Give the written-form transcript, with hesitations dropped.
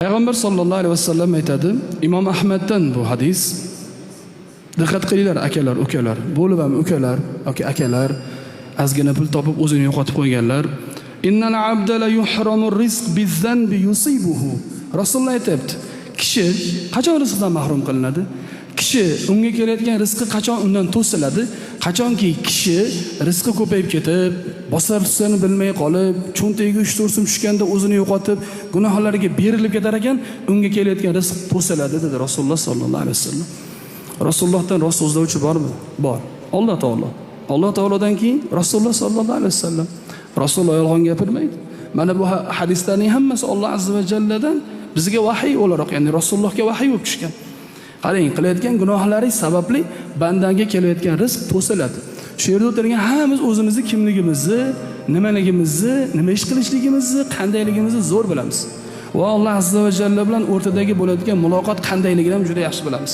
Payg'ambar sollallohu alayhi vasallam aytadi, Imom Ahmaddan bu hadis. Diqqat qilinglar akalar, ukalar, bo'lib ham ukalar yoki akalar, azgina pul topib o'zini yo'qotib qo'yganlar. Innal abda la yuhramu rizq bizanbi yusibuhu. Rasululloh aytibdi, kishi qachon rizqdan mahrum qilinadi? Kishi unga kelayotgan rizqi qachon undan to'siladi? Qachonki kishi rizqi ko'payib ketib, bosar tusarini bilmay qolib, cho'ntagiga 3-4 so'm tushganda o'zini yo'qotib, gunohlarga berilib ketar ekan, unga kelayotgan rizq to'siladi dedi Rasululloh sollallohu alayhi vasallam. Rasulullohdan rost so'zlovchi bormi? Bor. Alloh taolo. Alloh taolodan keyin Rasululloh sollallohu alayhi vasallam. Rasululloh yolg'on gapirmaydi. Mana bu hadislarning hammasi Alloh azza va jalladan bizga vahiy o'laroq, ya'ni Rasulullohga vahiy bo'lib tushgan. Qarang, qilayotgan gunohlari sababli bandaga kelayotgan rizq to'siladi. Shu yerda o'tirgan hammamiz o'zimizni kimligimizni, nimaligimizni, nima ish qilishligimizni, qandayligimizni zo'r bilamiz. Va Alloh azza va jalla bilan o'rtadagi bo'ladigan muloqot qandayligini ham juda yaxshi bilamiz.